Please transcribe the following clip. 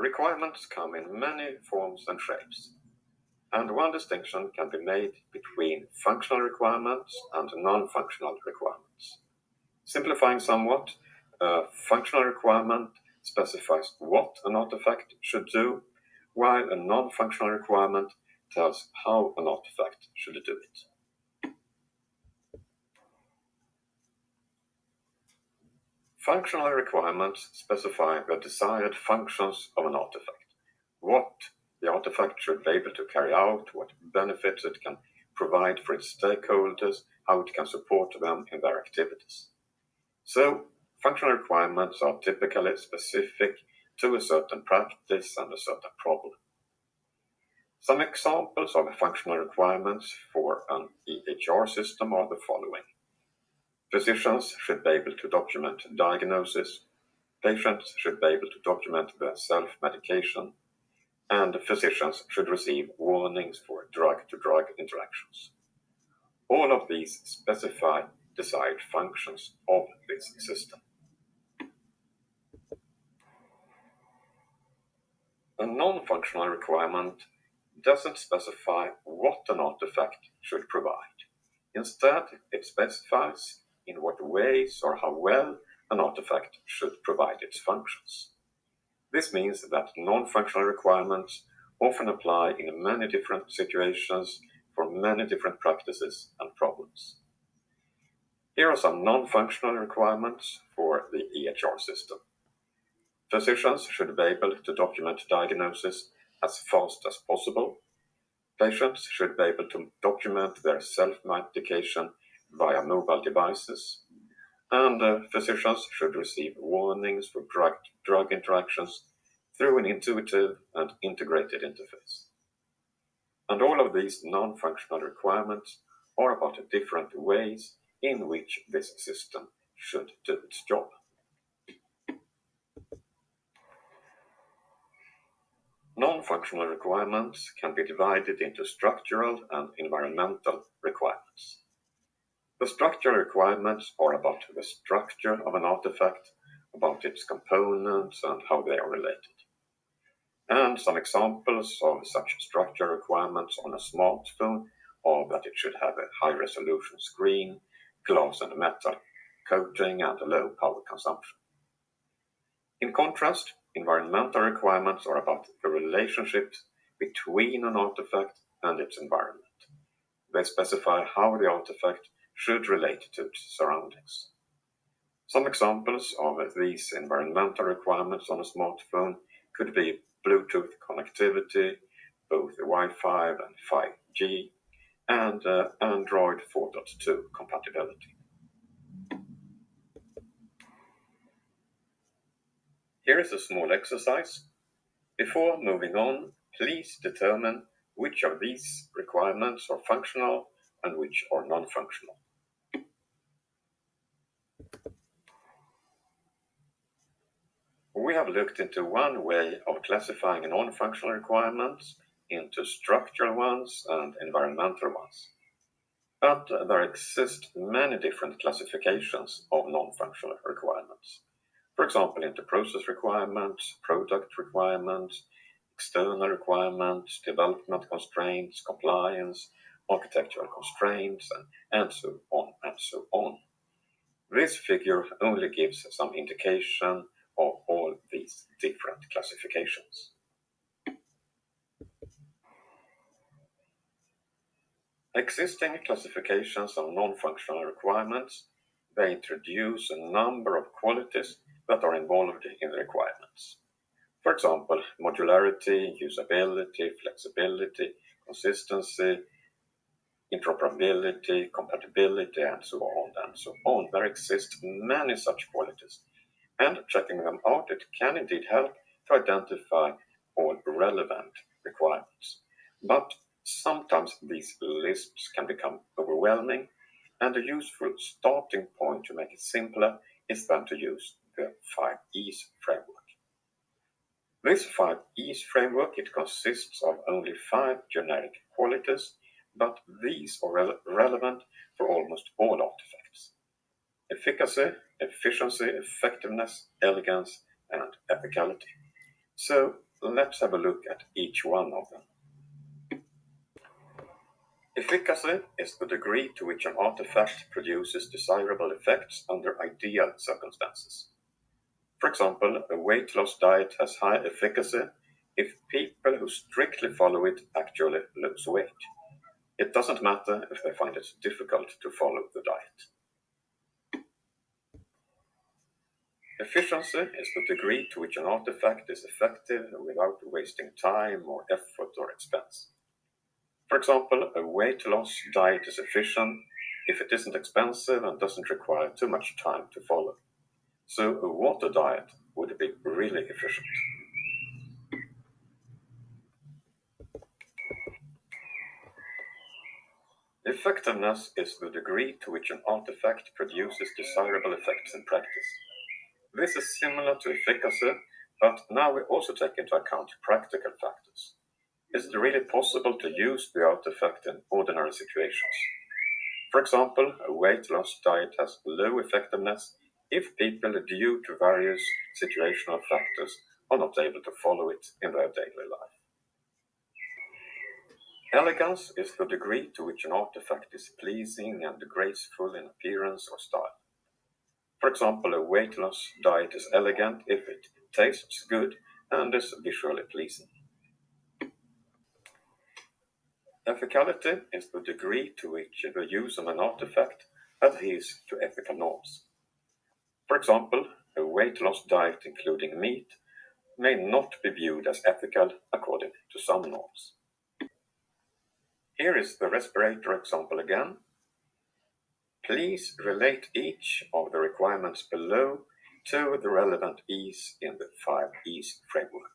Requirements come in many forms and shapes, and one distinction can be made between functional requirements and non-functional requirements. Simplifying somewhat, a functional requirement specifies what an artifact should do, while a non-functional requirement tells how an artifact should do it. Functional requirements specify the desired functions of an artifact, what the artifact should be able to carry out, what benefits it can provide for its stakeholders, how it can support them in their activities. So, functional requirements are typically specific to a certain practice and a certain problem. Some examples of functional requirements for an EHR system are the following. Physicians should be able to document diagnosis, patients should be able to document their self-medication, and physicians should receive warnings for drug-to-drug interactions. All of these specify desired functions of this system. A non-functional requirement doesn't specify what an artifact should provide. Instead, it specifies in what ways or how well an artifact should provide its functions. This means that non-functional requirements often apply in many different situations for many different practices and problems. Here are some non-functional requirements for the EHR system. Physicians should be able to document diagnosis as fast as possible. Patients should be able to document their self-medication via mobile devices. And physicians should receive warnings for drug interactions through an intuitive and integrated interface. And all of these non-functional requirements are about different ways in which this system should do its job. Non-functional requirements can be divided into structural and environmental requirements. The structural requirements are about the structure of an artifact, about its components and how they are related. And some examples of such structural requirements on a smartphone are that it should have a high-resolution screen, glass and metal coating, and a low power consumption. In contrast, environmental requirements are about the relationships between an artifact and its environment. They specify how the artifact should relate to its surroundings. Some examples of these environmental requirements on a smartphone could be Bluetooth connectivity, both Wi-Fi and 5G, and Android 4.2 compatibility. Here is a small exercise. Before moving on, please determine which of these requirements are functional and which are non-functional. We have looked into one way of classifying non-functional requirements into structural ones and environmental ones. But there exist many different classifications of non-functional requirements. For example, into process requirements, product requirements, external requirements, development constraints, compliance, architectural constraints, and so on and so on. This figure only gives some indication of all these different classifications. Existing classifications of non-functional requirements, they introduce a number of qualities that are involved in the requirements. For example, modularity, usability, flexibility, consistency, interoperability, compatibility, and so on and so on. There exist many such qualities, and checking them out, it can indeed help to identify all relevant requirements. But sometimes these lists can become overwhelming, and a useful starting point to make it simpler is then to use the 5E's framework. This 5E's framework, it consists of only 5 generic qualities, but these are relevant for almost all artifacts. Efficacy, efficiency, effectiveness, elegance, and ethicality. So Let's have a look at each one of them. Efficacy is the degree to which an artifact produces desirable effects under ideal circumstances. For example, a weight loss diet has high efficacy if people who strictly follow it actually lose weight. It doesn't matter if they find it difficult to follow the diet. Efficiency is the degree to which an artifact is effective without wasting time or effort or expense. For example, a weight loss diet is efficient if it isn't expensive and doesn't require too much time to follow. So a water diet would be really efficient. Effectiveness is the degree to which an artifact produces desirable effects in practice. This is similar to efficacy, but now we also take into account practical factors. Is it really possible to use the artifact in ordinary situations? For example, a weight loss diet has low effectiveness if people, due to various situational factors, are not able to follow it in their daily life. Elegance is the degree to which an artifact is pleasing and graceful in appearance or style. For example, a weight loss diet is elegant if it tastes good and is visually pleasing. Ethicality is the degree to which the use of an artifact adheres to ethical norms. For example, a weight loss diet including meat may not be viewed as ethical according to some norms. Here is the respirator example again. Please relate each of the requirements below to the relevant E's in the 5 E's framework.